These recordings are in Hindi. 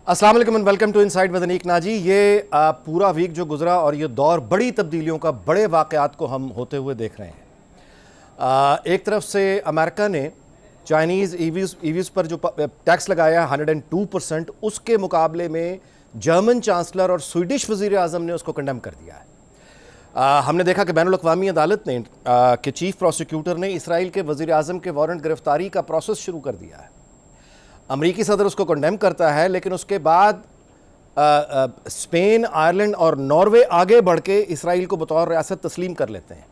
अस्सलाम वालेकुम and welcome to inside with Aneek Naji. ये पूरा वीक जो गुजरा और ये दौर बड़ी तब्दीलियों का, बड़े वाक़यात को हम होते हुए देख रहे हैं। एक तरफ से अमेरिका ने चाइनीज़ ईवीज़ पर जो टैक्स लगाया 102%, उसके मुकाबले में जर्मन चांसलर और स्वीडिश वज़ीर आज़म ने उसको कंडेम कर दिया है। हमने देखा कि बैनुल अक़वामी अदालत ने के चीफ प्रोसिक्यूटर ने इसराइल के वज़ीर आज़म के वारंट गिरफ्तारी का प्रोसेस शुरू कर दिया है। अमरीकी सदर उसको कंडेम करता है, लेकिन उसके बाद स्पेन, आयरलैंड और नॉर्वे आगे बढ़ के इसराइल को बतौर रियासत तस्लीम कर लेते हैं।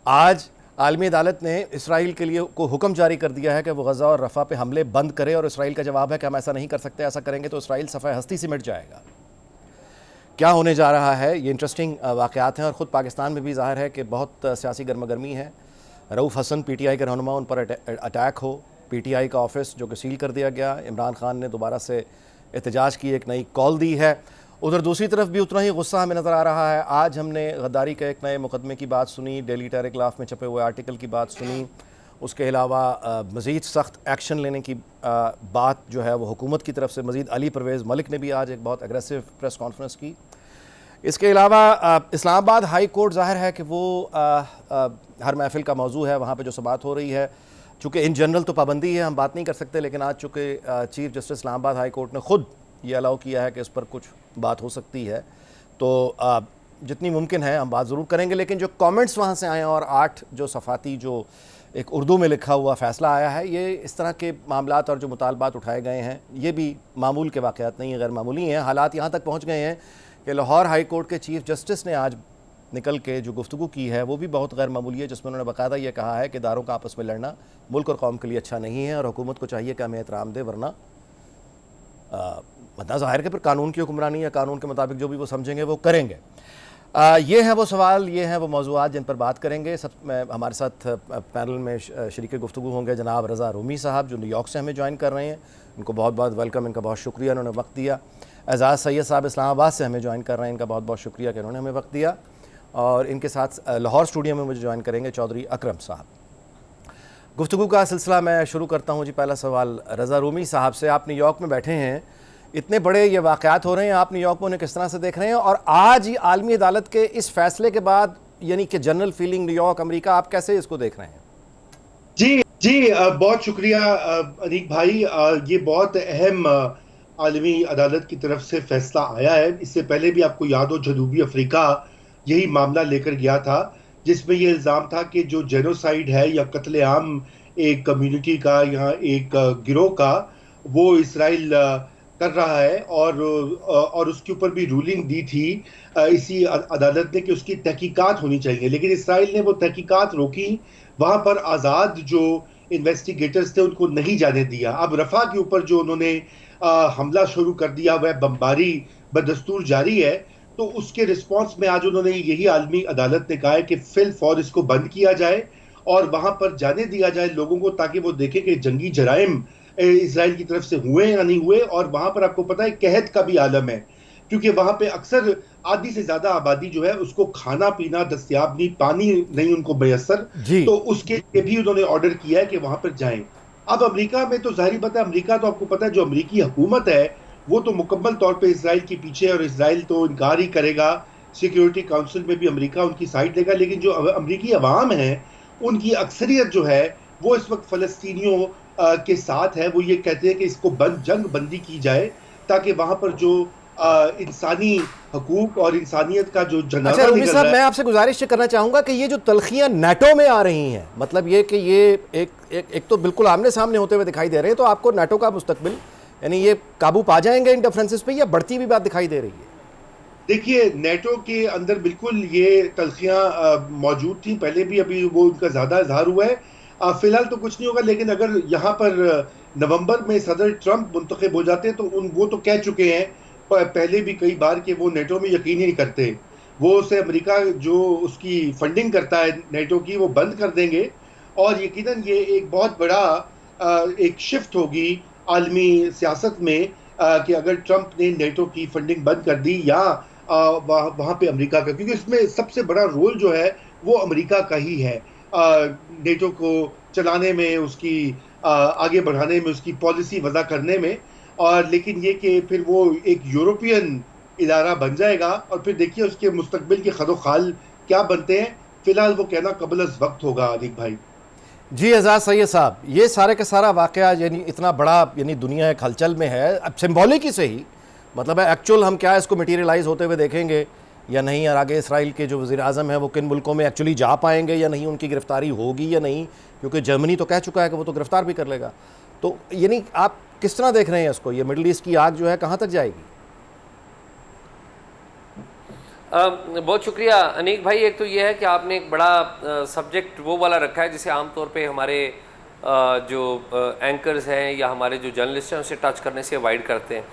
आज आलमी अदालत ने इसराइल के लिए को हुक्म जारी कर दिया है कि वो गज़ा और रफ़ा पे हमले बंद करे, और इसराइल का जवाब है कि हम ऐसा नहीं कर सकते, ऐसा करेंगे तो इसराइल सफ़ाए हस्ती से मिट जाएगा। क्या होने जा रहा है, ये इंटरेस्टिंग वाक़यात हैं। और ख़ुद पाकिस्तान में भी ज़ाहिर है कि बहुत सियासी गर्मा गर्मी है। रऊफ़ हसन PTI के रहनुमा, उन पर अटैक हो, PTI का ऑफिस जो कि सील कर दिया गया, इमरान खान ने दोबारा से एहतजाज की एक नई कॉल दी है। उधर दूसरी तरफ भी उतना ही गुस्सा हमें नज़र आ रहा है। आज हमने गद्दारी के एक नए मुकदमे की बात सुनी, डेली टेलीग्राफ में छपे हुए आर्टिकल की बात सुनी। उसके अलावा मज़ीद सख्त एक्शन लेने की बात जो है वो हुकूमत की तरफ से मज़ीद अली परवेज़ मलिक ने भी आज एक बहुत एग्रेसिव प्रेस कॉन्फ्रेंस की। इसके अलावा इस्लामाबाद हाई कोर्ट ज़ाहिर है कि वो हर महफिल का मौजू है, वहाँ पर जो समाअत हो रही है। चूँकि इन जनरल तो पाबंदी है, हम बात नहीं कर सकते, लेकिन आज चूँकि chief justice Islamabad high court ने ख़ुद ये अलाउ किया है कि इस पर कुछ बात हो सकती है, तो जितनी मुमकिन है हम बात ज़रूर करेंगे। लेकिन जो कमेंट्स वहाँ से आए हैं और 8 जो सफ़ाती जो एक उर्दू में लिखा हुआ फ़ैसला आया है, ये इस तरह के मामलात और जो मुतालबात उठाए गए हैं, ये भी मामूल के वाक़यात नहीं है, गैर मामूली हैं। हालात यहाँ तक पहुँच गए हैं कि लाहौर हाई कोर्ट के चीफ जस्टिस ने आज निकल के जो गुफ्तगू की है वो भी बहुत गैर मामूली है, जिसमें उन्होंने बाकायदा ये कहा है कि इदारों का आपस में लड़ना मुल्क और कौम के लिए अच्छा नहीं है, और हुकूमत को चाहिए कि हमें एहतराम दे, वरना मतलब ज़ाहिर के फिर कानून की हुक्मरानी या कानून के मुताबिक जो भी वो समझेंगे वो करेंगे। ये हैं वो सवाल, ये हैं वो मौज़ूआत जिन पर बात करेंगे। हमारे साथ पैनल में शरीक गुफ्तगू होंगे जनाब रज़ा रूमी साहब, जो न्यूयॉर्क से हमें ज्वाइन कर रहे हैं। उनको बहुत बहुत वेलकम, इनका बहुत शुक्रिया, उन्होंने वक्त दिया। एजाज़ सैयद साहब इस्लामाबाद से हमें ज्वाइन कर रहे हैं, इनका बहुत बहुत शुक्रिया कि उन्होंने हमें वक्त दिया। और इनके साथ लाहौर स्टूडियो में मुझे ज्वाइन करेंगे चौधरी अकरम साहब। गुफ्तगू का सिलसिला मैं शुरू करता हूँ जी। पहला सवाल रज़ा रूमी साहब से, आप न्यूयॉर्क में बैठे हैं, इतने बड़े ये वाक़यात हो रहे हैं, आप न्यूयॉर्क में उन्हें किस तरह से देख रहे हैं? और आज ही आलमी अदालत के इस फैसले के बाद यानी कि जनरल फीलिंग न्यूयॉर्क, अमेरिका, आप कैसे इसको देख रहे हैं? जी बहुत शुक्रिया अनीक भाई। ये बहुत अहम आलमी अदालत की तरफ से फैसला आया है। इससे पहले भी आपको याद हो, जनूबी अफ्रीका यही मामला लेकर गया था, जिसमें ये इल्ज़ाम था कि जो जेनोसाइड है या कत्लेआम एक कम्युनिटी का या एक गिरोह का, वो इसराइल कर रहा है। और उसके ऊपर भी रूलिंग दी थी इसी अदालत ने कि उसकी तहकीकात होनी चाहिए, लेकिन इसराइल ने वो तहकीकात रोकी। वहां पर आज़ाद जो इन्वेस्टिगेटर्स थे उनको नहीं जाने दिया। अब रफ़ा के ऊपर जो उन्होंने हमला शुरू कर दिया, वह बमबारी बदस्तूर जारी है। तो उसके रिस्पांस में आज उन्होंने यही आलमी अदालत ने कहा है कि फिल फौर इसको बंद किया जाए और वहां पर जाने दिया जाए लोगों को, ताकि वो देखें कि जंगी जराइम इसराइल की तरफ से हुए या नहीं हुए। और वहां पर आपको पता है कहत का भी आलम है, क्योंकि वहां पे अक्सर आधी से ज्यादा आबादी जो है उसको खाना पीना दस्तयाब नहीं, पानी नहीं उनको मैसर, तो उसके लिए भी उन्होंने ऑर्डर किया है कि वहां पर जाएं। अब अमेरिका में तो जाहिर बात है, अमेरिका तो आपको पता है जो अमेरिकी हुकूमत है वो तो मुकम्मल तौर पे इसराइल के पीछे है, और इसराइल तो इनकार ही करेगा। सिक्योरिटी काउंसिल में भी अमेरिका उनकी साइड लेगा, लेकिन जो अमेरिकी अवाम है उनकी अक्सरियत जो है वो इस वक्त फलस्तीनियों के साथ है। वो ये कहते हैं कि इसको जंग बंदी की जाए, ताकि वहां पर जो इंसानी हकूक और इंसानियत का जो जनाजा अच्छा रूमी साहब, है। मैं आपसे गुजारिश करना चाहूँगा कि ये जो तलखियाँ नेटो में आ रही हैं, मतलब ये कि ये एक तो बिल्कुल आमने सामने होते हुए दिखाई दे रहे हैं, तो आपको नेटो का मुस्तकबिल यानी ये काबू पा जाएंगे इन डिफरेंसेस पे, या बढ़ती हुई बात दिखाई दे रही है? देखिए, नेटो के अंदर बिल्कुल ये तलखियां मौजूद थी पहले भी, अभी वो उनका ज्यादा इजहार हुआ है। फिलहाल तो कुछ नहीं होगा, लेकिन अगर यहाँ पर नवंबर में सदर ट्रंप मुंतखब हो जाते हैं तो वो तो कह चुके हैं पहले भी कई बार कि वो नेटो में यकीन ही नहीं करते। वो उसे अमेरिका जो उसकी फंडिंग करता है नेटो की, वो बंद कर देंगे। और यकीनन ये एक बहुत बड़ा एक शिफ्ट होगी आलमी सियासत में, कि अगर ट्रंप ने नेटो की फंडिंग बंद कर दी या वहां पे अमेरिका का, क्योंकि इसमें सबसे बड़ा रोल जो है वो अमेरिका का ही है नेटो को चलाने में, उसकी आगे बढ़ाने में, उसकी पॉलिसी वज़ा करने में। और लेकिन ये कि फिर वो एक यूरोपियन इदारा बन जाएगा और फिर देखिए उसके मुस्तकबिल के खदोखाल क्या बनते हैं। फिलहाल वो कहना कबल अज वक्त होगा अनिक भाई। जी एजाज सैयद साहब, ये सारे का सारा वाकया यानी इतना बड़ा यानी दुनिया एक हलचल में है, अब सिंबॉलिक ही से ही मतलब है, एक्चुअल हम क्या इसको मटीरियलाइज होते हुए देखेंगे या नहीं, और आगे इसराइल के जो वज़ीर आज़म है वो किन मुल्कों में एक्चुअली जा पाएंगे या नहीं, उनकी गिरफ्तारी होगी या नहीं, क्योंकि जर्मनी तो कह चुका है कि वो तो गिरफ्तार भी कर लेगा। तो यानी आप किस तरह देख रहे हैं इसको, ये मिडल ईस्ट की आग जो है कहाँ तक जाएगी? बहुत शुक्रिया अनीक भाई। एक तो ये है कि आपने एक बड़ा सब्जेक्ट वो वाला रखा है जिसे आमतौर पे हमारे जो एंकर्स हैं या हमारे जो जर्नलिस्ट हैं उसे टच करने से अवॉइड करते हैं।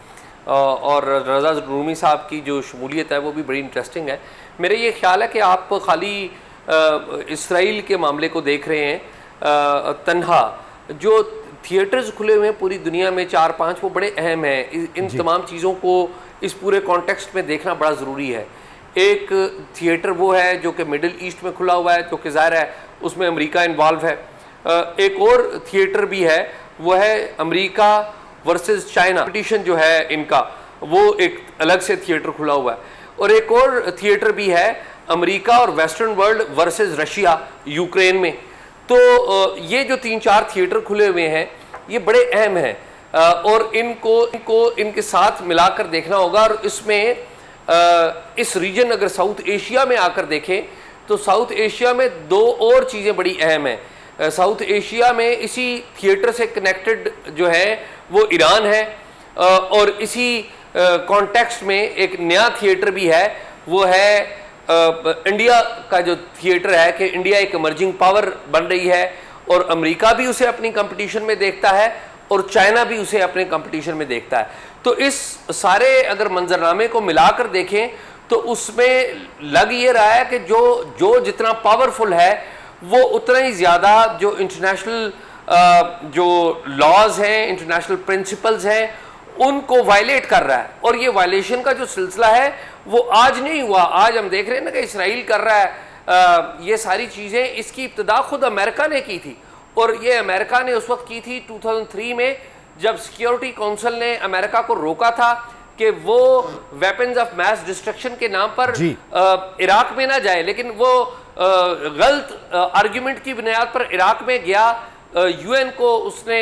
और रज़ा रूमी साहब की जो शमूलियत है वो भी बड़ी इंटरेस्टिंग है। मेरा ये ख्याल है कि आप खाली इसराइल के मामले को देख रहे हैं तन्हा। जो थिएटर्स खुले हुए हैं पूरी दुनिया में 4-5, वो बड़े अहम हैं। इन तमाम चीज़ों को इस पूरे कॉन्टेक्स्ट में देखना बड़ा ज़रूरी है। एक थिएटर वो है जो कि मिडिल ईस्ट में खुला हुआ है, जो कि ज़ाहिर है उसमें अमेरिका इन्वॉल्व है। एक और थिएटर भी है, वो है अमेरिका वर्सेस चाइना कंपटीशन जो है इनका, वो एक अलग से थिएटर खुला हुआ है। और एक और थिएटर भी है अमेरिका और western world versus Russia Ukraine में। तो ये जो 3-4 थिएटर खुले हुए हैं ये बड़े अहम हैं और इनको इनके साथ मिलाकर देखना होगा। और इसमें इस रीजन अगर साउथ एशिया में आकर देखें तो साउथ एशिया में 2 और चीज़ें बड़ी अहम हैं। साउथ एशिया में इसी थिएटर से कनेक्टेड जो है वो ईरान है और इसी कॉन्टेक्स्ट में एक नया थिएटर भी है, वो है इंडिया का जो थिएटर है कि इंडिया एक इमर्जिंग पावर बन रही है और अमेरिका भी उसे अपनी कंपटीशन में देखता है और चाइना भी उसे अपने कंपटीशन में देखता है। तो इस सारे अगर मंजरनामे को मिलाकर देखें तो उसमें लग ये रहा है कि जो जितना पावरफुल है वो उतना ही ज़्यादा जो इंटरनेशनल जो लॉज हैं, इंटरनेशनल प्रिंसिपल्स हैं, उनको वायलेट कर रहा है। और ये वायलेशन का जो सिलसिला है वो आज नहीं हुआ। आज हम देख रहे हैं ना कि इसराइल कर रहा है ये सारी चीज़ें। इसकी इब्तिदा खुद अमेरिका ने की थी और ये अमेरिका ने उस वक्त की थी 2003 में, जब सिक्योरिटी काउंसिल ने अमेरिका को रोका था कि वो वेपन्स ऑफ मैस डिस्ट्रक्शन के नाम पर इराक में ना जाए। लेकिन वो गलत आर्ग्यूमेंट की बुनियाद पर इराक में गया। यूएन को उसने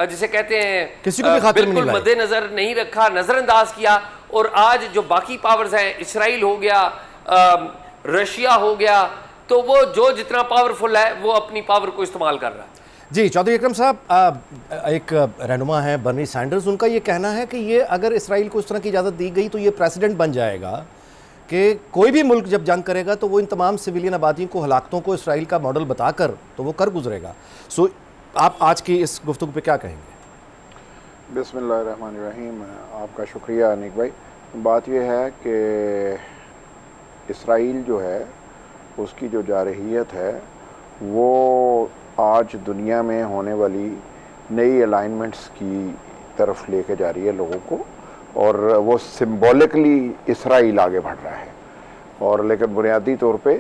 जिसे कहते हैं किसी को भी खातिर बिल्कुल मद्देनजर नहीं रखा, नजरअंदाज किया। और आज जो बाकी पावर्स हैं, इसराइल हो गया, रशिया हो गया, तो वो जो जितना पावरफुल है वो अपनी पावर को इस्तेमाल कर रहा है। जी चौधरी अकरम साहब, एक रहनुमा है बर्नी सैंडर्स, उनका ये कहना है कि ये अगर इसराइल को इस तरह की इजाज़त दी गई तो ये प्रेसिडेंट बन जाएगा कि कोई भी मुल्क जब जंग करेगा तो वो इन तमाम सिविलियन आबादियों को, हलाकतों को इसराइल का मॉडल बताकर तो वो कर गुजरेगा। सो आप आज की इस गुफ्तगू पे क्या कहेंगे? बिस्मिल्लाहिर्रहमानिर्रहीम। आपका शुक्रिया अनिक भाई। बात यह है कि इसराइल जो है उसकी जो जारहियत है वो आज दुनिया में होने वाली नई अलाइनमेंट्स की तरफ लेके जा रही है लोगों को, और वो सिंबॉलिकली इसराइल आगे बढ़ रहा है। और लेकिन बुनियादी तौर पे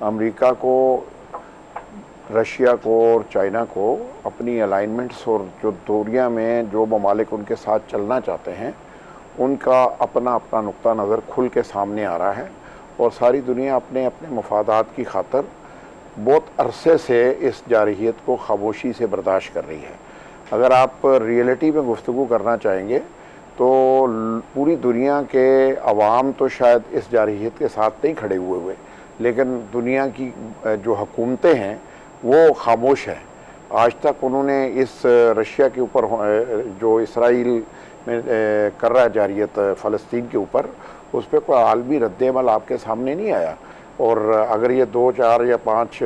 अमेरिका को, रशिया को और चाइना को अपनी अलाइनमेंट्स और जो दुनिया में जो ममालिक उनके साथ चलना चाहते हैं उनका अपना अपना नुक्ता नज़र खुल के सामने आ रहा है। और सारी दुनिया अपने अपने मफादात की खातर बहुत अरसे से इस जारहियत को खामोशी से बर्दाश्त कर रही है। अगर आप रियलिटी में गुफ्तगू करना चाहेंगे तो पूरी दुनिया के अवाम तो शायद इस जारहियत के साथ नहीं खड़े हुए, लेकिन दुनिया की जो हुकूमतें हैं वो खामोश हैं। आज तक उन्होंने इस रशिया के ऊपर जो इसराइल में कर रहा है जारहियत फ़लस्तीन के ऊपर, उस पर कोई आलमी रद्द-ए-अमल आपके सामने नहीं आया। और अगर ये 2, 4 या 5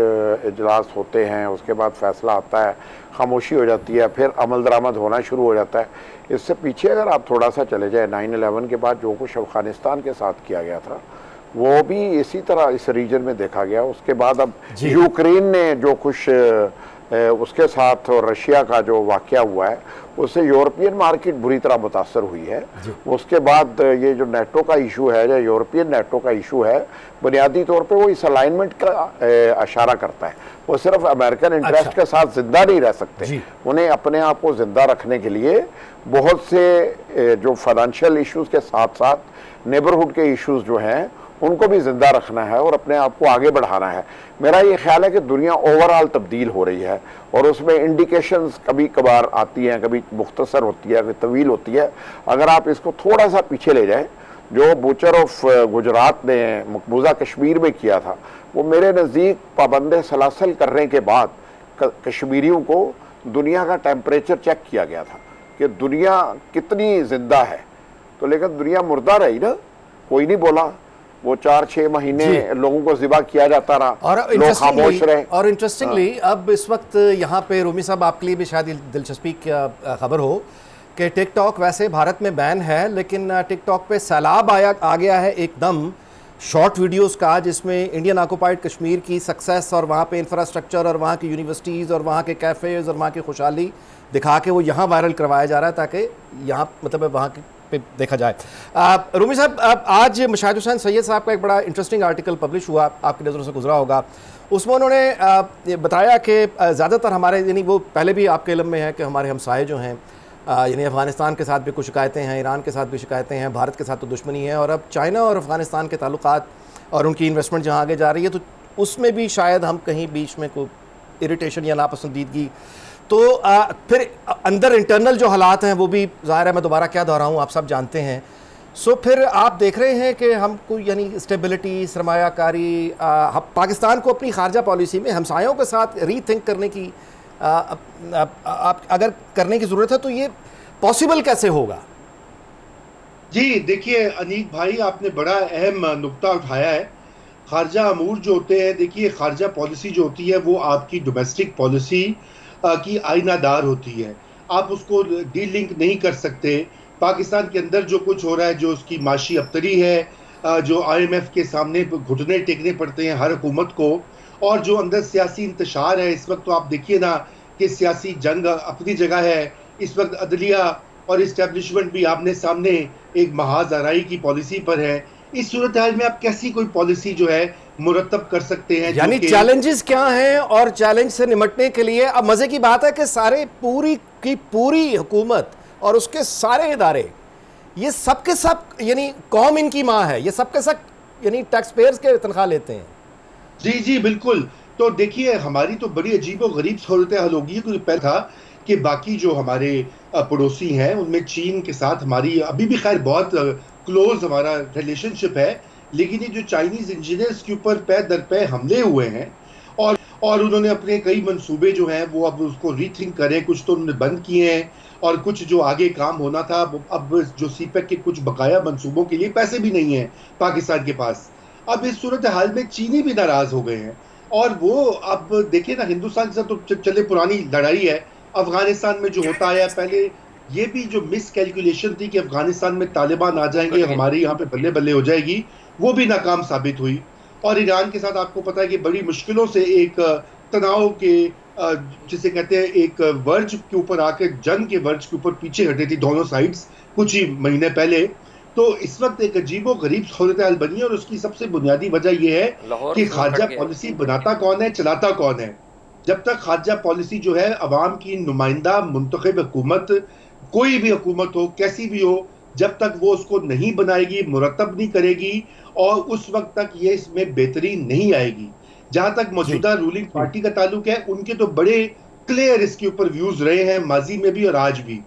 इजलास होते हैं, उसके बाद फ़ैसला आता है, खामोशी हो जाती है, फिर अमल दरामद होना शुरू हो जाता है। इससे पीछे अगर आप थोड़ा सा चले जाए, 9/11 के बाद जो कुछ अफ़गानिस्तान के साथ किया गया था वो भी इसी तरह इस रीजन में देखा गया। उसके बाद अब यूक्रेन ने जो कुछ उसके साथ और रशिया का जो वाक़या हुआ है उससे यूरोपियन मार्केट बुरी तरह मुतासर हुई है। उसके बाद ये जो नेटो का इशू है, जो यूरोपियन नेटो का इशू है, बुनियादी तौर पे वो इस अलाइनमेंट का इशारा करता है। वो सिर्फ अमेरिकन इंटरेस्ट के साथ जिंदा नहीं रह सकते, उन्हें अपने आप को जिंदा रखने के लिए बहुत से जो फाइनेंशियल इश्यूज़ के साथ साथ नेबरहुड के इश्यूज़ जो हैं उनको भी ज़िंदा रखना है और अपने आप को आगे बढ़ाना है। मेरा ये ख्याल है कि दुनिया ओवरऑल तब्दील हो रही है और उसमें इंडिकेशंस कभी कभार आती हैं, कभी मुख्तसर होती है, कभी तवील होती है। अगर आप इसको थोड़ा सा पीछे ले जाएं, जो बूचर ऑफ गुजरात ने मकबूजा कश्मीर में किया था, वो मेरे नज़दीक पाबंद सलासल करने के बाद कश्मीरियों को दुनिया का टेम्परेचर चेक किया गया था कि दुनिया कितनी ज़िंदा है। तो लेकिन दुनिया मुर्दा रही ना, कोई नहीं बोला। वो 4-6 महीने लोगों को ज़िबा किया जाता रहा और लोग खामोश रहे। और इंटरेस्टिंगली अब इस वक्त यहाँ पे रूमी साहब आपके लिए भी शायद दिलचस्पी की खबर हो कि टिकटॉक वैसे भारत में बैन है, लेकिन टिकटॉक पे सैलाब आ गया है एकदम शॉर्ट वीडियोस का, जिसमें इंडियन ऑक्युपाइड कश्मीर की सक्सेस और वहाँ पे इंफ्रास्ट्रक्चर और वहाँ की यूनिवर्सिटीज़ और वहाँ के कैफ़ेज़ और वहाँ की खुशहाली दिखा के वो यहाँ वायरल करवाया जा रहा है ताकि यहाँ मतलब वहाँ पे देखा जाए। रूमी साहब, आज मुशाहिद हुसैन सैयद साहब का एक बड़ा इंटरेस्टिंग आर्टिकल पब्लिश हुआ, आपकी नज़रों से गुजरा होगा। उसमें उन्होंने बताया कि ज़्यादातर हमारे, यानी वो पहले भी आपके इल्म में है कि हमारे हमसाए जो हैं, यानी अफ़गानिस्तान के साथ भी कुछ शिकायतें हैं, ईरान के साथ भी शिकायतें हैं, भारत के साथ तो दुश्मनी है, और अब चाइना और अफ़गानिस्तान के ताल्लुकात और उनकी इन्वेस्टमेंट जहाँ आगे जा रही है, तो उसमें भी शायद हम कहीं बीच में कोई इरिटेशन या नापसंदीदगी, तो फिर अंदर इंटरनल जो हालात हैं वो भी ज़ाहिर है, मैं दोबारा क्या दोहराऊँ, आप सब जानते हैं। सो फिर आप देख रहे हैं कि हमको यानी स्टेबिलिटी, सरमायाकारी, पाकिस्तान को अपनी खारजा पॉलिसी में हमसायों के साथ रीथिंक करने की आप अगर करने की ज़रूरत है तो ये पॉसिबल कैसे होगा? जी देखिए अनीक भाई, आपने बड़ा अहम नुक्ता उठाया है। खारजा अमूर जो होते हैं, देखिए खारजा पॉलिसी जो होती है वो आपकी डोमेस्टिक पॉलिसी की आईनादार होती है। आप उसको डीलिंक नहीं कर सकते। पाकिस्तान के अंदर जो कुछ हो रहा है, जो उसकी माशी अबतरी है, जो IMF के सामने घुटने टेकने पड़ते हैं हर हुकूमत को, और जो अंदर सियासी इंतशार है इस वक्त, तो आप देखिए ना कि सियासी जंग अपनी जगह है इस वक्त, अदलिया और इस्टेब्लिशमेंट भी आमने सामने एक महाज आराई की पॉलिसी पर है। इस सूरत हाल में आप कैसी कोई पॉलिसी जो है मुरतब कर सकते हैं? यानी चैलेंजेस क्या हैं और चैलेंज से निपटने के लिए अब मजे की बात है कि सारे पूरी की पूरी हुकूमत और उसके सारे इदारे, ये सब के सब, यानी कौम इनकी माँ है, ये सब के सब यानी टैक्स पेयर्स के तनख्वाह लेते हैं। जी जी बिल्कुल। तो देखिए हमारी तो बड़ी अजीब और गरीब सूरत हाल होगी। क्योंकि पहले था कि बाकी जो हमारे पड़ोसी हैं उनमें चीन के साथ हमारी अभी भी खैर बहुत क्लोज हमारा रिलेशनशिप है, लेकिन ये जो चाइनीज इंजीनियर्स के ऊपर पै दर पै हमले हुए हैं और उन्होंने अपने कई मंसूबे जो हैं वो अब उसको रीथिंक करें, कुछ तो उन्होंने बंद किए हैं और कुछ जो आगे काम होना था, अब जो सीपेक के कुछ बकाया मंसूबों के लिए पैसे भी नहीं हैं पाकिस्तान के पास। अब इस सूरत हाल में चीनी भी नाराज हो गए हैं और वो अब देखिए ना, हिंदुस्तान के साथ तो चले पुरानी लड़ाई है। अफगानिस्तान में जो होता आया, पहले ये भी जो मिस कैलकुलेशन थी कि अफगानिस्तान में तालिबान आ जाएंगे, हमारे यहाँ पे बल्ले बल्ले हो जाएगी, वो भी नाकाम साबित हुई। और ईरान के साथ आपको पता है कि बड़ी मुश्किलों से एक तनाव के जिसे कहते हैं एक वर्ज के ऊपर आके, जंग के वर्ज के ऊपर पीछे हटे थी दोनों साइड्स कुछ ही महीने पहले। तो इस वक्त एक अजीबो गरीब सूरत हाल बनी है और उसकी सबसे बुनियादी वजह यह है कि खारजा पॉलिसी बनाता कौन है, चलाता कौन है। जब तक खारजा पॉलिसी जो है अवाम की नुमाइंदा मुंतखब हुकूमत, कोई भी हुकूमत हो, कैसी भी हो, जब तक वो उसको नहीं बनाएगी, मुरतब नहीं करेगी, और उस वक्त तक ये इसमें बेहतरी नहीं आएगी। जहां तक मौजूदा रूलिंग पार्टी का ताल्लुक है, उनके तो बड़े क्लियर इसके ऊपर व्यूज रहे हैं, माजी में भी और आज भी।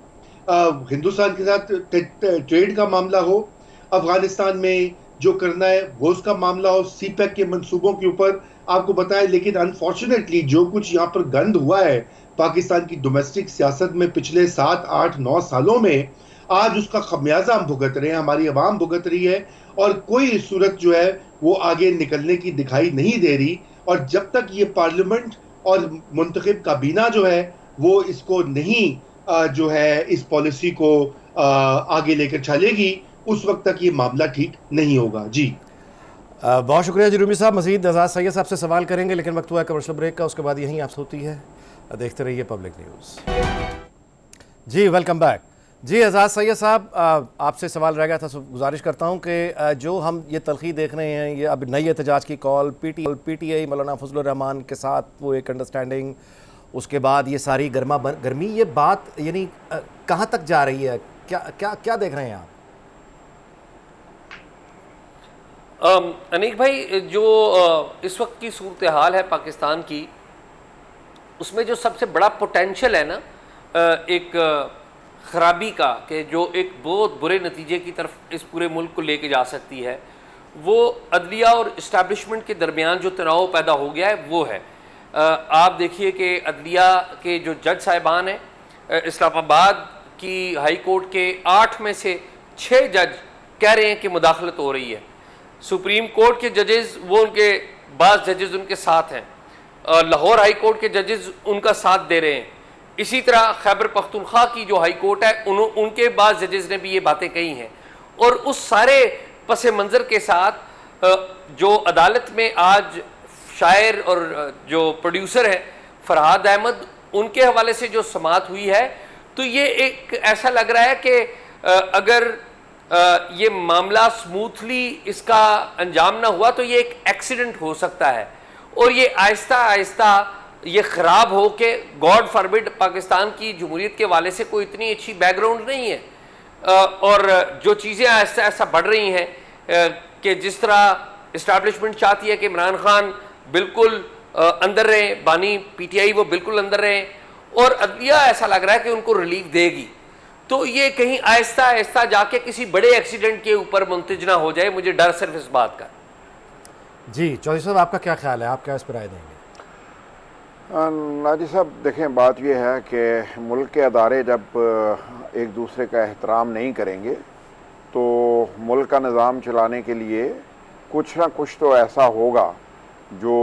हिंदुस्तान के साथ ट्रेड का मामला हो, अफगानिस्तान में जो करना है वो उसका मामला हो, सीपेक के मंसूबों के ऊपर आपको बताएं। लेकिन अनफॉर्चुनेटली जो कुछ यहाँ पर गंद हुआ है पाकिस्तान की डोमेस्टिक सियासत में पिछले 7, 8, 9 सालों में, आज उसका खमियाजा हम भुगत रहे हैं, हमारी आवाम भुगत रही है, और कोई सूरत जो है वो आगे निकलने की दिखाई नहीं दे रही। और जब तक ये पार्लियामेंट और मुंतखब काबीना जो है वो इसको नहीं जो है इस पॉलिसी को आगे लेकर चलेगी, उस वक्त तक ये मामला ठीक नहीं होगा। जी बहुत शुक्रिया जी रूमी साहब। मजीद एजाज सैयद साहब से सवाल करेंगे, लेकिन वक्त हुआ है कमर्शियल ब्रेक का, उसके बाद यहीं आपसे होती है देखते रहिए पब्लिक न्यूज़। जी वेलकम बैक। जी एजाज सैयद साहब, आपसे सवाल रह गया था, गुजारिश करता हूं कि जो हम ये तलखी देख रहे हैं, ये अब नई एहतजाज की कॉल पीटीआई मौलाना फजलुर रहमान के साथ वो एक अंडरस्टैंडिंग, उसके बाद ये सारी गर्मी, ये बात यानी कहाँ तक जा रही है? क्या क्या क्या देख रहे हैं आप? अनीक भाई, जो इस वक्त की सूरत हाल है पाकिस्तान की, उसमें जो सबसे बड़ा पोटेंशियल है ना एक ख़राबी का, कि जो एक बहुत बुरे नतीजे की तरफ इस पूरे मुल्क को लेके जा सकती है, वो अदलिया और इस्टेब्लिशमेंट के दरमियान जो तनाव पैदा हो गया है वो है। आप देखिए कि अदलिया के जो जज साहिबान हैं, इस्लामाबाद की हाई कोर्ट के 8 में से 6 जज कह रहे हैं कि मुदाखलत हो रही है। सुप्रीम कोर्ट के जजेस, वो उनके बाज़ जजेस उनके साथ हैं, लाहौर हाई कोर्ट के जजेस उनका साथ दे रहे हैं। इसी तरह खैबर पख्तूनख्वा की जो हाई कोर्ट है, उनके बाज़ जजेस ने भी ये बातें कही हैं। और उस सारे पस मंज़र के साथ जो अदालत में आज शायर और जो प्रोड्यूसर है फरहाद अहमद, उनके हवाले से जो समाअत हुई है, तो ये एक ऐसा लग रहा है कि अगर ये मामला स्मूथली इसका अंजाम ना हुआ तो ये एक एक्सीडेंट हो सकता है, और ये आहिस्ता आहिस्ता ये ख़राब हो के, गॉड फॉरबिड, पाकिस्तान की जमहूरियत के वाले से कोई इतनी अच्छी बैकग्राउंड नहीं है। और जो चीज़ें आहिस्ता आहिस्ता बढ़ रही हैं कि जिस तरह इस्टेब्लिशमेंट चाहती है कि इमरान खान बिल्कुल अंदर रहें, बानी पीटीआई वो बिल्कुल अंदर रहें, और अदलिया ऐसा लग रहा है कि उनको रिलीफ देगी, तो ये कहीं आहिस्ता आहिस्ता जाके किसी बड़े एक्सीडेंट के ऊपर मुंतज ना हो जाए। मुझे डर सिर्फ इस बात का। जी चौधरी साहब, आपका क्या ख्याल है? आप क्या इस पर राय देंगे? नाजी साहब, देखें, बात यह है कि मुल्क के अदारे जब एक दूसरे का एहतराम नहीं करेंगे तो मुल्क का निज़ाम चलाने के लिए कुछ ना कुछ तो ऐसा होगा जो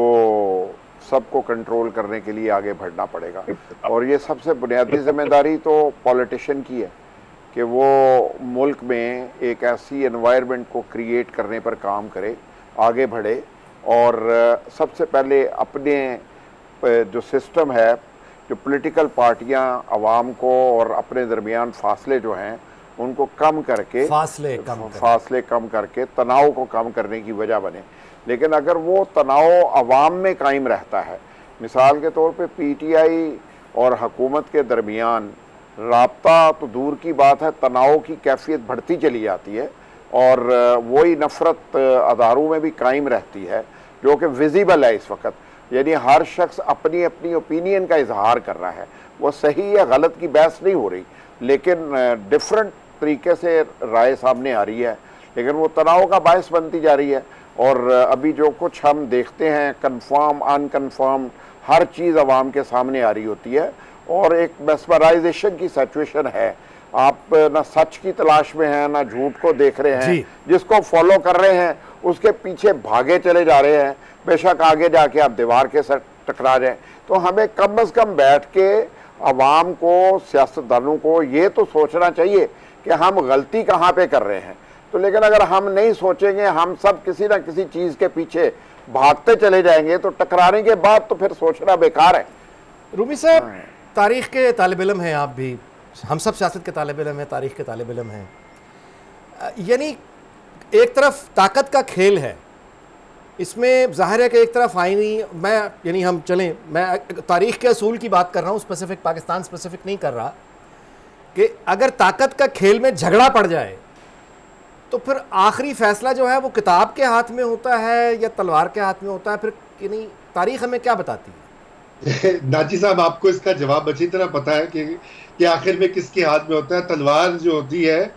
सबको कंट्रोल करने के लिए आगे बढ़ना पड़ेगा। और ये सबसे बुनियादी जिम्मेदारी तो पॉलिटिशियन की है कि वो मुल्क में एक ऐसी एनवायरनमेंट को क्रिएट करने पर काम करे, आगे बढ़े, और सबसे पहले अपने जो सिस्टम है, जो पॉलिटिकल पार्टियां आवाम को और अपने दरमियान फासले जो हैं उनको कम करके, फासले कम करके तनाव को कम करने की वजह बने। लेकिन अगर वो तनाव आवाम में कायम रहता है, मिसाल के तौर पे पीटीआई और हुकूमत के दरमियान राब्ता तो दूर की बात है, तनाव की कैफियत बढ़ती चली जाती है, और वही नफ़रत अदारों में भी कायम रहती है जो कि विजिबल है इस वक्त। यानी हर शख्स अपनी अपनी ओपिनियन का इजहार कर रहा है, वो सही या गलत की बहस नहीं हो रही, लेकिन डिफरेंट तरीके से राय सामने आ रही है, लेकिन वो तनाव का बायस बनती जा रही है। और अभी जो कुछ हम देखते हैं, कन्फर्म अनकन्फर्म हर चीज़ आवाम के सामने आ रही होती है, और एक मेस्मराइजेशन की सिचुएशन है। आप ना सच की तलाश में हैं, ना झूठ को देख रहे हैं, जिसको फॉलो कर रहे हैं उसके पीछे भागे चले जा रहे हैं, बेशक आगे जाके आप दीवार के साथ टकरा जाएं। तो हमें कम अज़ कम बैठ के आवाम को, सियासतदानों को ये तो सोचना चाहिए कि हम गलती कहाँ पे कर रहे हैं। तो लेकिन अगर हम नहीं सोचेंगे, हम सब किसी ना किसी चीज़ के पीछे भागते चले जाएंगे, तो टकराने के बाद तो फिर सोचना बेकार है। रूमी साहब, तारीख़ के तालिब इल्म हैं आप भी, हम सब सियासत के तालिब इल्म हैं, तारीख़ के तालिब इल्म हैं। यानी एक तरफ ताकत का खेल है, इसमें ज़ाहिर है कि एक तरफ आईनी, मैं यानी हम चलें, मैं तारीख़ के असूल की बात कर रहा हूँ, स्पेसिफिक पाकिस्तान स्पेसिफिक नहीं कर रहा, कि अगर ताकत का खेल में झगड़ा पड़ जाए तो फिर आखिरी फैसला जो है वो किताब के हाथ में होता है या तलवार के हाथ में होता है। फिर यानी तारीख़ हमें क्या बताती है? नाजी साहब, आपको इसका जवाब अच्छी तरह पता है कि आखिर में किसके हाथ में होता है। तलवार जो होती है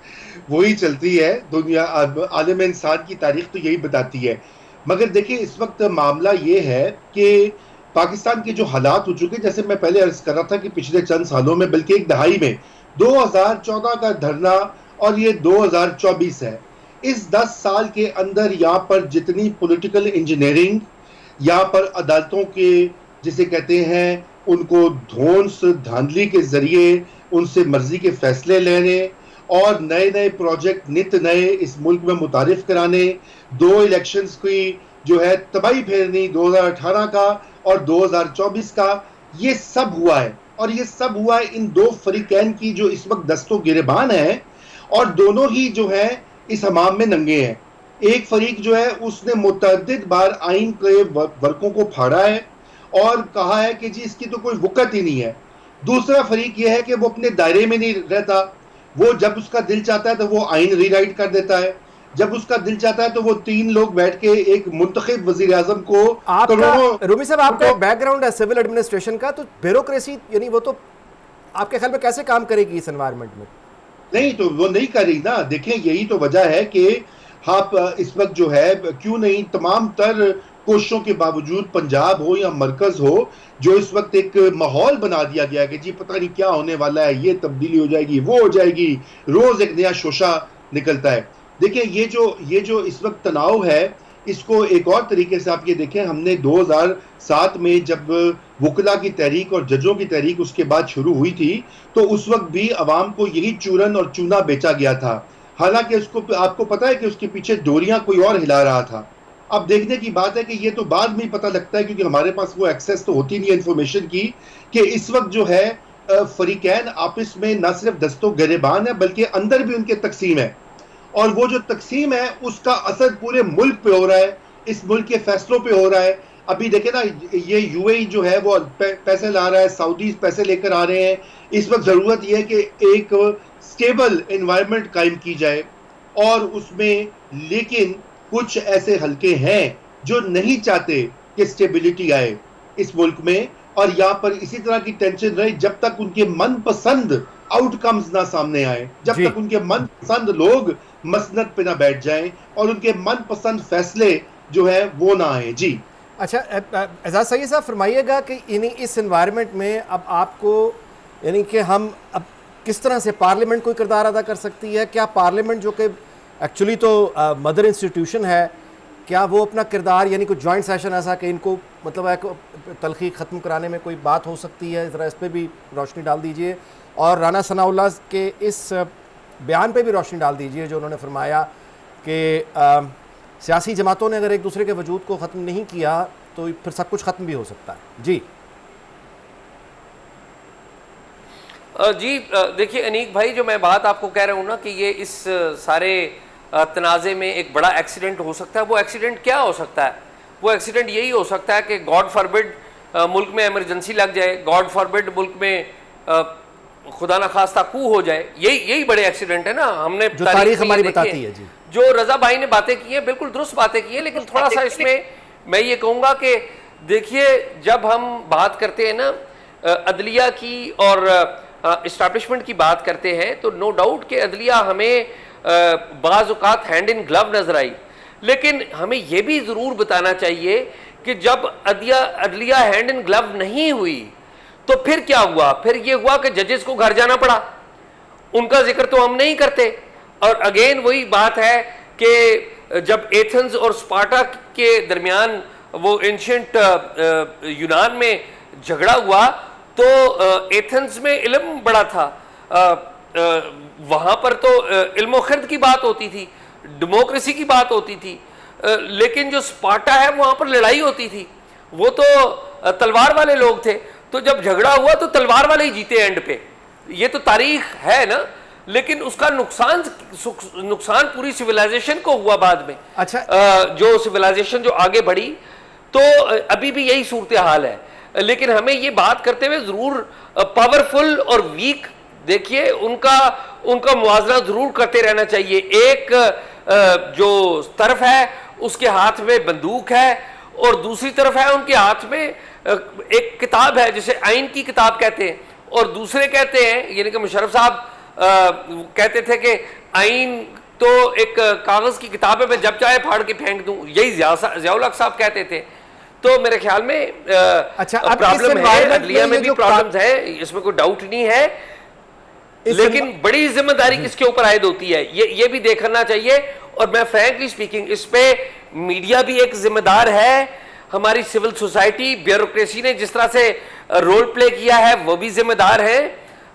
वही चलती है, दुनिया आलम इंसान की तारीख तो यही बताती है। मगर देखिए, इस वक्त मामला ये है कि पाकिस्तान के जो हालात हो चुके, जैसे मैं पहले अर्ज कर रहा था कि पिछले चंद सालों में, बल्कि एक दहाई में, 2014 का धरना और ये 2024 है, इस 10 साल के अंदर यहाँ पर जितनी पॉलिटिकल इंजीनियरिंग, यहाँ पर अदालतों के जिसे कहते हैं उनको धौंस धांधली के जरिए उनसे मर्जी के फैसले लेने और नए नए प्रोजेक्ट नित नए इस मुल्क में मुतारिफ कराने, 2 इलेक्शंस की जो है तबाही फेरनी, 2018 का और 2024 का, ये सब हुआ है, और ये सब हुआ है इन दो फरीकैन की जो इस वक्त दस्तो गिरबान है, और दोनों ही जो है इस हमाम में नंगे हैं। एक फरीक जो है उसने मुतअद्दिद बार आइन के वर्कों को फाड़ा है और कहा है कि जी इसकी तो कोई वक़्त ही नहीं है। दूसरा फरीक यह है कि वो अपने दायरे में नहीं रहता, वो जब उसका दिल चाहता है तो वो आइन रीराइट कर देता है, जब उसका दिल चाहता है तो वो 3 लोग बैठ के एक मुंतखब वजीर आजम को आपका रूमी साहब, आपका बैकग्राउंड है सिविल एडमिनिस्ट्रेशन का, तो ब्यूरोक्रेसी यानी वो तो आपके ख्याल में कैसे काम करेगी इस एनवायरनमेंट में? नहीं, तो वो नहीं कर रही ना। देखें, यही तो वजह है कि आप इस वक्त जो है क्यों नहीं तमाम तर कोशिशों के बावजूद पंजाब हो या मरकज हो, जो इस वक्त एक माहौल बना दिया गया कि जी पता नहीं क्या होने वाला है, ये तब्दीली हो जाएगी, वो हो जाएगी, रोज एक नया शोशा निकलता है। देखिए, ये जो इस वक्त तनाव है, इसको एक और तरीके से आप ये देखें, हमने 2007 में जब वकला की तहरीक और जजों की तहरीक उसके बाद शुरू हुई थी, तो उस वक्त भी अवाम को यही चूरन और चूना बेचा गया था, हालांकि उसको आपको पता है कि उसके पीछे डोरियां कोई और हिला रहा था। अब देखने की बात है कि ये तो बाद में पता लगता है, क्योंकि हमारे पास वो एक्सेस तो होती नहीं है इंफॉर्मेशन की, कि इस वक्त जो है फरीकैन आपस में न सिर्फ दस्तो गिरबान है बल्कि अंदर भी उनके तकसीम है, और वो जो तकसीम है उसका असर पूरे मुल्क पे हो रहा है, इस मुल्क के फैसलों पे हो रहा है। अभी देखे ना, ये यूएई जो है वो पैसे ला रहा है, सऊदीज पैसे लेकर आ रहे हैं। इस वक्त जरूरत यह है कि एक स्टेबल एनवायरनमेंट कायम की जाए, और उसमें लेकिन कुछ ऐसे हलके हैं जो नहीं चाहते कि स्टेबिलिटी आए इस मुल्क में, और यहाँ पर इसी तरह की टेंशन रहे जब तक उनके मनपसंद आउटकम्स ना सामने आए, जब तक उनके मनपसंद लोग मसनद पे ना बैठ जाएं और उनके मनपसंद फैसले जो है वो ना आए। जी अच्छा, एजाज सईद साहब फरमाइएगा कि इस एनवायरनमेंट में अब आपको यानी कि हम अब किस तरह से पार्लियामेंट कोई किरदार अदा कर सकती है? क्या पार्लियामेंट जो कि एक्चुअली तो मदर इंस्टीट्यूशन है, क्या वो अपना किरदार यानी कोई जॉइंट सेशन ऐसा कि इनको मतलब है तलखी ख़त्म कराने में कोई बात हो सकती है? ज़रा इस पर भी रोशनी डाल दीजिए, और राना सनाउल्लाह के इस बयान पे भी रोशनी डाल दीजिए जो उन्होंने फरमाया कि सियासी जमातों ने अगर एक दूसरे के वजूद को ख़त्म नहीं किया तो फिर सब कुछ ख़त्म भी हो सकता है। जी देखिए अनीक भाई, जो मैं बात आपको कह रहा हूँ ना कि ये इस सारे तनाज़े में एक बड़ा एक्सीडेंट हो सकता है। वो एक्सीडेंट क्या हो सकता है? वो एक्सीडेंट यही हो सकता है कि गॉड फॉरबिड मुल्क में इमरजेंसी लग जाए, गॉड फॉरबिड मुल्क में खुदा न खास्ता कू हो जाए। यही बड़े एक्सीडेंट है ना। हमने जो तारीख हमारी बताती है। जी, जो रजा भाई ने बातें की हैं बिल्कुल दुरुस्त बातें की हैं, लेकिन थोड़ा सा इसमें मैं ये कहूँगा कि देखिए, जब हम बात करते हैं ना अदलिया की और इस्टेब्लिशमेंट की बात करते हैं, तो नो डाउट कि अदलिया हमें बाज़ औक़ात हैंड इन ग्लव नजर आई, लेकिन हमें यह भी ज़रूर बताना चाहिए कि जब अदलिया हैंड इन ग्लव नहीं हुई तो फिर क्या हुआ? फिर यह हुआ कि जजेस को घर जाना पड़ा। उनका जिक्र तो हम नहीं करते। और अगेन वही बात है कि जब एथेंस और स्पार्टा के दरमियान वो एंशिएंट यूनान में झगड़ा हुआ तो एथेंस में इल्म बड़ा था, वहाँ पर तो इल्म खिर्द की बात होती थी, डेमोक्रेसी की बात होती थी, लेकिन जो स्पार्टा है वहाँ पर लड़ाई होती थी, वो तो तलवार वाले लोग थे। तो जब झगड़ा हुआ तो तलवार वाले ही जीते एंड पे। ये तो तारीख है ना, लेकिन उसका नुकसान पूरी सिविलाइजेशन को हुआ बाद में। अच्छा, जो सिविलाइजेशन जो आगे बढ़ी, तो अभी भी यही सूरत हाल है। लेकिन हमें ये बात करते हुए जरूर पावरफुल और वीक, देखिए उनका मुआवजा जरूर करते रहना चाहिए। एक जो तरफ है उसके हाथ में बंदूक है और दूसरी तरफ है उनके हाथ में एक किताब है जिसे आइन की किताब कहते हैं, और दूसरे कहते हैं, यानी कि मुशर्रफ साहब कहते थे कि आइन तो एक कागज की किताब है, मैं जब चाहे फाड़ के फेंक दूं, यही ज़ियाउल हक साहब कहते थे। तो मेरे ख्याल में प्रॉब्लम है, अदलिया में भी प्रॉब्लम्स है, इसमें कोई डाउट नहीं है, लेकिन बड़ी जिम्मेदारी किसके ऊपर आयद होती है ये भी देखना चाहिए। और मैं फ्रैंकली स्पीकिंग, इस पे मीडिया भी एक जिम्मेदार है, हमारी सिविल सोसाइटी, ब्यूरोक्रेसी ने जिस तरह से रोल प्ले किया है वो भी जिम्मेदार है,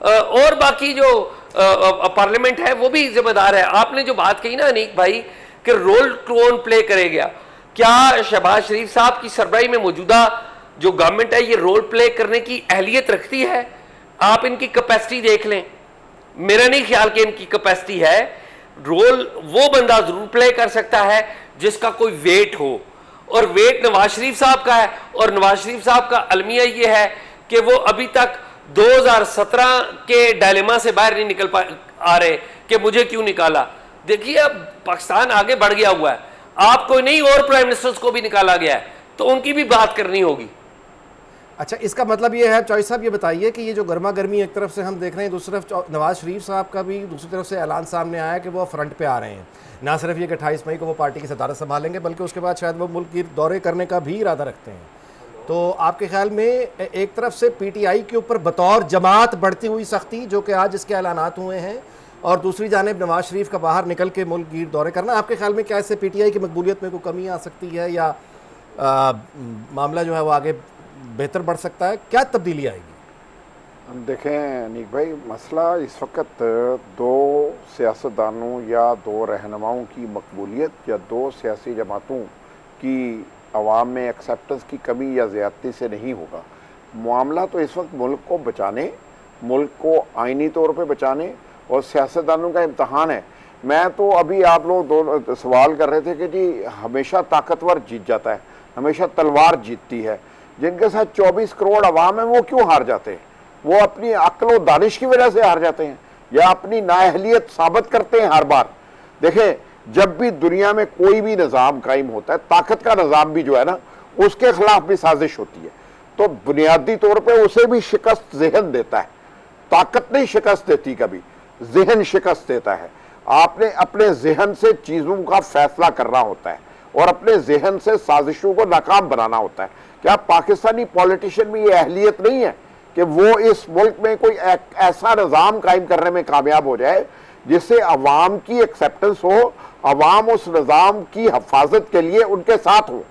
और बाकी जो पार्लियामेंट है वो भी जिम्मेदार है। आपने जो बात कही ना अनीक भाई कि रोल कौन प्ले करेगा, क्या शहबाज शरीफ साहब की सरबराही में मौजूदा जो गवर्नमेंट है ये रोल प्ले करने की अहलियत रखती है? आप इनकी कैपेसिटी देख लें, मेरा नहीं ख्याल कि इनकी कैपेसिटी है। रोल वो बंदा जरूर प्ले कर सकता है जिसका कोई वेट हो, और वेट नवाज शरीफ साहब का है। और नवाज शरीफ साहब का अलमिया ये है कि वो अभी तक 2017 के डायलेमा से बाहर नहीं निकल आ रहे कि मुझे क्यों निकाला। देखिए अब पाकिस्तान आगे बढ़ गया हुआ है, आपको नहीं और प्राइम मिनिस्टर्स को भी निकाला गया है, तो उनकी भी बात करनी होगी। अच्छा, इसका मतलब ये है चौधरी साहब, ये बताइए कि ये जो गर्मा गर्मी एक तरफ से हम देख रहे हैं, दूसरी तरफ नवाज शरीफ साहब का भी दूसरी तरफ से ऐलान सामने आया कि वो फ्रंट पे आ रहे हैं। ना सिर्फ ये कि 28 मई को वो पार्टी की सदारत संभालेंगे, बल्कि उसके बाद शायद वो मुल्क की दौरे करने का भी इरादा रखते हैं। तो आपके ख्याल में एक तरफ से पीटीआई के ऊपर बतौर जमात बढ़ती हुई सख्ती, जो कि आज इसके ऐलानात हुए हैं, और दूसरी जानिब नवाज शरीफ का बाहर निकल के मुल्क गिर दौरे करना, आपके ख्याल में क्या इससे पीटीआई की मकबूलियत में कोई कमी आ सकती है, या मामला जो है वो आगे बेहतर बढ़ सकता है? क्या तब्दीली आएगी? देखें अनीक भाई, मसला इस वक्त दो सियासतदानों या दो रहनुमाओं की मकबूलियत या दो सियासी जमातों की अवाम में एक्सेप्टेंस की कमी या ज़्यादती से नहीं होगा। मामला तो इस वक्त मुल्क को बचाने, मुल्क को आइनी तौर पे बचाने और सियासतदानों का इम्तहान है। मैं तो अभी आप लोग दो सवाल कर रहे थे कि जी हमेशा ताकतवर जीत जाता है, हमेशा तलवार जीतती है। जिनके साथ 24 करोड़ अवाम है वो क्यों हार जाते हैं? वो अपनी अक्ल व दानिश की वजह से हार जाते हैं या अपनी नाअहलियत साबित करते हैं हर बार। देखें, जब भी दुनिया में कोई भी निज़ाम कायम होता है, ताकत का निज़ाम भी जो है ना, उसके खिलाफ भी साजिश होती है, तो बुनियादी तौर पे उसे भी शिकस्त ज़हन देता है। ताकत नहीं शिकस्त देती, कभी जहन शिकस्त देता है। आपने अपने जहन से चीज़ों का फैसला करना होता है और अपने जहन से साजिशों को नाकाम बनाना होता है। क्या पाकिस्तानी पॉलिटिशियन में ये अहलियत नहीं है कि वो इस मुल्क में कोई ऐसा निज़ाम कायम करने में कामयाब हो जाए जिससे अवाम की एक्सेप्टेंस हो, अवाम उस निज़ाम की हिफाजत के लिए उनके साथ हो?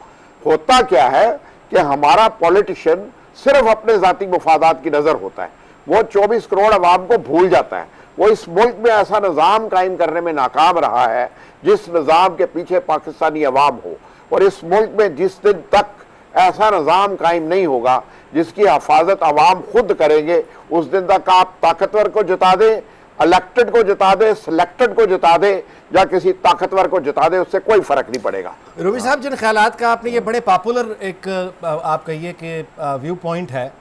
होता क्या है कि हमारा पॉलिटिशियन सिर्फ अपने ज़ाती मफादात की नज़र होता है, वो 24 करोड़ अवाम को भूल जाता है। वो इस मुल्क में ऐसा निज़ाम कायम करने में नाकाम रहा है जिस निज़ाम के पीछे पाकिस्तानी अवाम हो, और इस मुल्क में जिस दिन तक ऐसा निज़ाम कायम नहीं होगा जिसकी हिफाजत अवाम खुद करेंगे, उस दिन तक आप ताकतवर को जिता दें, इलेक्टेड को जिता दें, सिलेक्टेड को जिता दें या किसी ताकतवर को जिता दें, उससे कोई फ़र्क नहीं पड़ेगा। रूमी साहब, जिन ख्यालात का आपने, ये बड़े पॉपुलर एक आप कहिए कि व्यू पॉइंट है,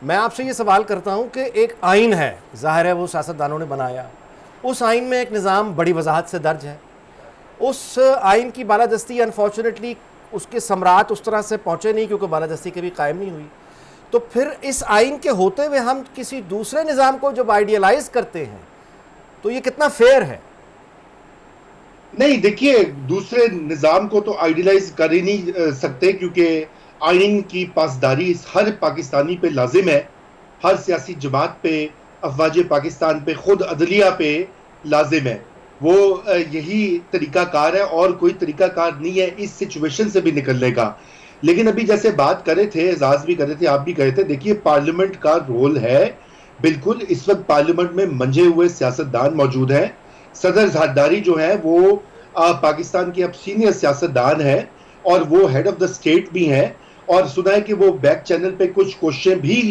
मैं आपसे ये सवाल करता हूँ कि एक आइन है, ज़ाहिर है वो सियासतदानों ने बनाया, उस आइन में एक निज़ाम बड़ी वजाहत से दर्ज है, उस आइन की बालादस्ती अनफॉर्चुनेटली उसके सम्राट उस तरह से पहुँचे नहीं क्योंकि बालादस्ती कभी कायम नहीं हुई। तो फिर इस आइन के होते हुए हम किसी दूसरे निज़ाम को जब आइडियलाइज करते हैं तो ये कितना फेयर है? नहीं, देखिए, दूसरे निज़ाम को तो आइडियलाइज कर ही नहीं सकते, क्योंकि आइन की पासदारी हर पाकिस्तानी पे लाजिम है, हर सियासी जमात पे, अफवाज पाकिस्तान पे, खुद अदलिया पे लाजिम है। वो यही तरीकाकार है और कोई तरीकाकार नहीं है इस सिचुएशन से भी निकलने का। लेकिन अभी जैसे बात कर रहे थे, एजाज भी कर रहे थे, आप भी कह रहे थे, देखिए पार्लियामेंट का रोल है, बिल्कुल इस वक्त पार्लियामेंट में मंजे हुए सियासतदान मौजूद हैं। सदर ज़रदारी जो है वो पाकिस्तान के अब सीनियर सियासतदान है और वो हेड ऑफ द स्टेट भी हैं, और सुना है कि वो बैक चैनल पे कुछ क्वेश्चन भी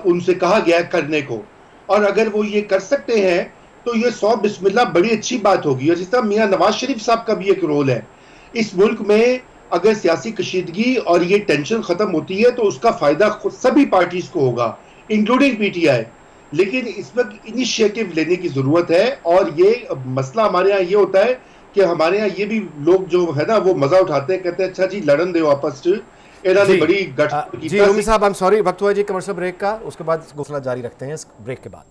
उनसे कहा गया करने को, और अगर वो ये कर सकते हैं तो ये 100 बिस्मिल्लाह बड़ी अच्छी बात होगी। और जिस तरह मियां नवाज शरीफ साहब का भी एक रोल है इस मुल्क में, अगर सियासी कशीदगी और ये टेंशन खत्म होती है तो उसका फायदा सभी पार्टीज को होगा, इंक्लूडिंग पीटीआई। लेकिन इस वक्त इनिशिएटिव लेने की जरूरत है, और ये मसला हमारे यहाँ ये होता है कि हमारे यहाँ ये भी लोग जो है ना वो मजा उठाते हैं, कहते हैं अच्छा जी लड़न दे वापस बड़ी जी रूमी साहब, आई एम सॉरी, वक्त हुआ जी कमर्शियल ब्रेक का, उसके बाद गुफ्तगू जारी रखते हैं इस ब्रेक के बाद।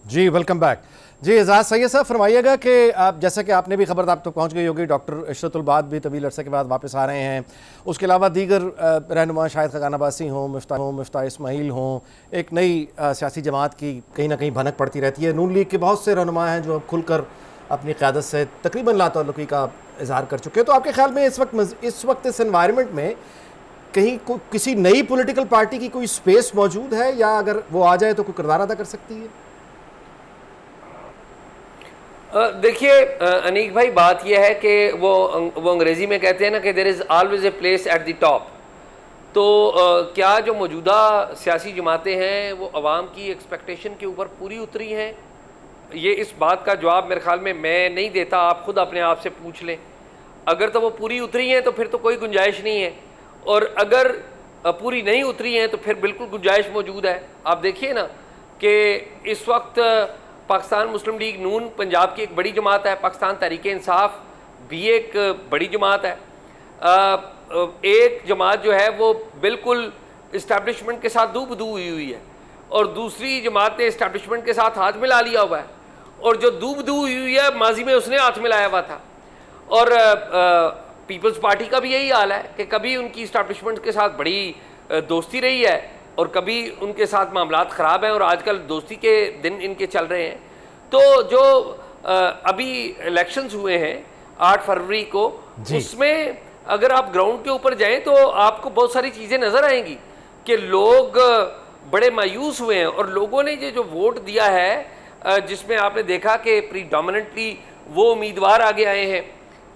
जी वेलकम बैक। जी एजाज सैयद साहब, फरमाइएगा कि आप, जैसा कि आपने भी खबर आप तक पहुँच गई होगी, डॉक्टर इशरतुल बात भी तवील अरसे के बाद वापस आ रहे हैं, उसके अलावा दीगर रहनुमा शाहिद खगान अब्बासी हों, मिफ्ताह इस्माइल हों, एक नई सियासी जमात की कहीं ना कहीं भनक पड़ती रहती है। नून लीग के बहुत से रहनुमा हैं जो अब खुलकर अपनी क़यादत से तकरीबन लाताल्लुकी का इजहार कर चुके हैं। तो आपके ख्याल में इस वक्त इस एनवायरनमेंट में कहीं किसी नई पॉलिटिकल पार्टी की कोई स्पेस मौजूद है, या अगर वो आ जाए तो कोई किरदार अदा कर सकती है? देखिए अनीक भाई, बात यह है कि वो अंग्रेजी में कहते हैं ना कि there is always a place at the top. तो क्या जो मौजूदा सियासी जमातें हैं वो अवाम की एक्सपेक्टेशन के ऊपर पूरी उतरी हैं? ये इस बात का जवाब मेरे ख्याल में मैं नहीं देता, आप खुद अपने आप से पूछ लें। अगर तो वो पूरी उतरी हैं तो फिर तो कोई गुंजाइश नहीं है, और अगर पूरी नहीं उतरी हैं तो फिर बिल्कुल गुंजाइश मौजूद है। आप देखिए ना कि इस वक्त पाकिस्तान मुस्लिम लीग नून पंजाब की एक बड़ी जमात है, पाकिस्तान तहरीक इंसाफ भी एक बड़ी जमात है। एक जमात जो है वो बिल्कुल इस्टेब्लिशमेंट के साथ दू बदू हुई है, और दूसरी जमात ने इस्टेब्लिशमेंट के साथ हाथ मिला लिया हुआ है, और जो दू बदू हुई है माजी में उसने हाथ मिलाया हुआ था। और पीपल्स पार्टी का भी यही हाल है कि कभी उनकी इस्टेब्लिशमेंट के साथ बड़ी दोस्ती रही है और कभी उनके साथ मामलात ख़राब हैं, और आजकल दोस्ती के दिन इनके चल रहे हैं। तो जो अभी इलेक्शंस हुए हैं 8 फरवरी को, उसमें अगर आप ग्राउंड के ऊपर जाएं तो आपको बहुत सारी चीज़ें नज़र आएंगी कि लोग बड़े मायूस हुए हैं, और लोगों ने ये जो वोट दिया है जिसमें आपने देखा कि प्रीडोमिनेंटली वो उम्मीदवार आगे आए हैं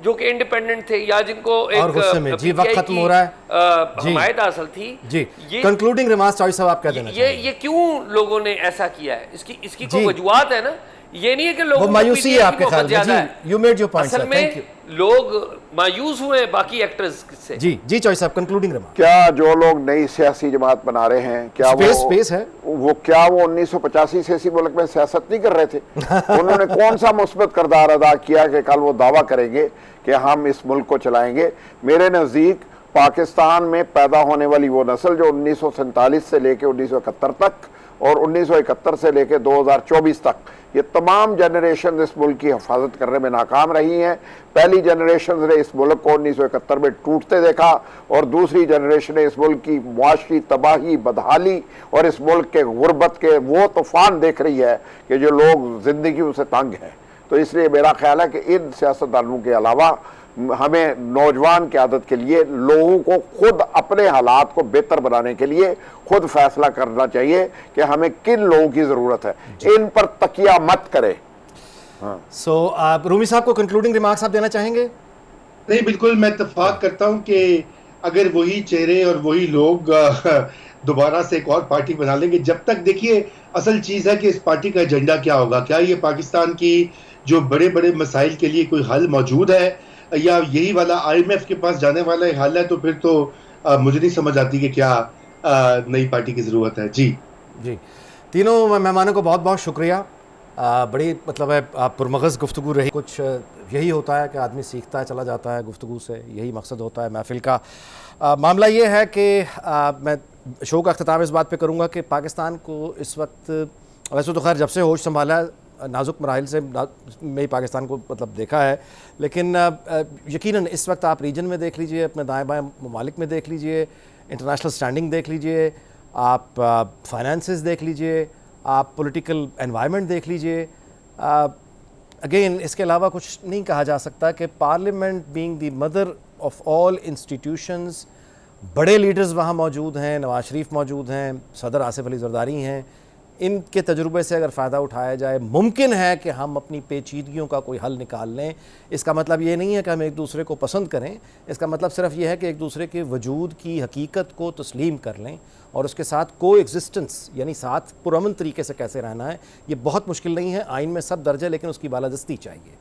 जो कि इंडिपेंडेंट थे या जिनको एक जी वक्त खत्म हो रहा है, हिमायत हासिल थी। जी कंक्लूडिंग रिमार्क्स चौधरी साहब आप क्या देना ये क्यों लोगों ने ऐसा किया है? इसकी कोई वजूहत है ना, ये नहीं है कि लोगों को मायूसी है आपके ख्याल में? जी you made your point sir, thank you. लोग मायूस हुए हैं बाकी एक्टर्स से। जी चौधरी साहब कंक्लूडिंग रिमार्क। क्या जो लोग नई सियासी जमात बना रहे हैं, क्या स्पेस है वो क्या वो 1985 से इसी मुल्क में सियासत नहीं कर रहे थे? उन्होंने कौन सा मुस्बत किरदार अदा किया कि कल वो दावा करेंगे कि हम इस मुल्क को चलाएंगे? मेरे नज़दीक पाकिस्तान में पैदा होने वाली वो नस्ल जो 1947 से लेकर 1971 तक और 1971 से लेकर 2024 तक, ये तमाम जनरेशन इस मुल्क की हिफाजत करने में नाकाम रही हैं। पहली जनरेशन ने इस मुल्क को 1971 में टूटते देखा, और दूसरी जनरेशन ने इस मुल्क की मुआशी तबाही, बदहाली और इस मुल्क के गुर्बत के वो तूफान देख रही है कि जो लोग ज़िंदगी से तंग हैं। तो इसलिए मेरा ख्याल है कि इन सियासतदानों के अलावा हमें नौजवान की आदत के लिए लोगों को खुद अपने हालात को बेहतर बनाने के लिए खुद फैसला करना चाहिए कि हमें किन लोगों की ज़रूरत है, इन पर तकिया मत करें। सो रूमी साहब को कंक्लूडिंग रिमार्क्स आप देना चाहेंगे? नहीं, बिल्कुल मैं इत्तेफाक करता हूं कि अगर वही चेहरे और वही लोग दोबारा से एक और पार्टी बना लेंगे, जब तक देखिए असल चीज़ है कि इस पार्टी का एजेंडा क्या होगा। क्या ये पाकिस्तान की जो बड़े बड़े मसाइल के लिए कोई हल मौजूद है, या यही वाला IMF के पास जाने वाला हल है? तो फिर तो मुझे नहीं समझ आती कि क्या नई पार्टी की ज़रूरत है। जी तीनों मेहमानों को बहुत बहुत शुक्रिया। बड़ी मतलब है पुरमगज़ गुफ्तगू रही। कुछ यही होता है कि आदमी सीखता चला जाता है गुफ्तगू से, यही मकसद होता है महफिल का। मामला ये है कि मैं शो का अख्ताम इस बात पे करूँगा कि पाकिस्तान को इस वक्त, वैसे तो खैर जब से होश संभाला है नाजुक मराहिल से में पाकिस्तान को मतलब देखा है, लेकिन यकीनन इस वक्त आप रीजन में देख लीजिए, अपने दाएं बाएं ममालिक में देख लीजिए, इंटरनेशनल स्टैंडिंग देख लीजिए, आप फाइनेंसेस देख लीजिए, आप पॉलिटिकल एनवायरनमेंट देख लीजिए, अगेन इसके अलावा कुछ नहीं कहा जा सकता कि parliament being the mother of all institutions, बड़े लीडर्स वहाँ मौजूद हैं, नवाज शरीफ मौजूद हैं, सदर आसिफ अली जरदारी हैं। इनके तजुर्बे से अगर फ़ायदा उठाया जाए, मुमकिन है कि हम अपनी पेचीदगियों का कोई हल निकाल लें। इसका मतलब ये नहीं है कि हम एक दूसरे को पसंद करें, इसका मतलब सिर्फ ये है कि एक दूसरे के वजूद की हकीकत को तस्लीम कर लें और उसके साथ को एग्जिस्टेंस यानी साथ पुरअमन तरीके से कैसे रहना है, ये बहुत मुश्किल नहीं है। आइन में सब दर्ज है, लेकिन उसकी बालादस्ती चाहिए।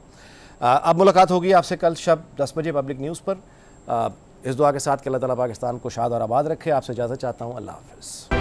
अब मुलाकात होगी आपसे कल शब 10 बजे पब्लिक न्यूज़ पर। इस दुआ के साथ कि अल्लाह ताला पाकिस्तान को शाद और आबाद रखे। आपसे इजाज़त चाहता हूँ। अल्लाह हाफ़िज़।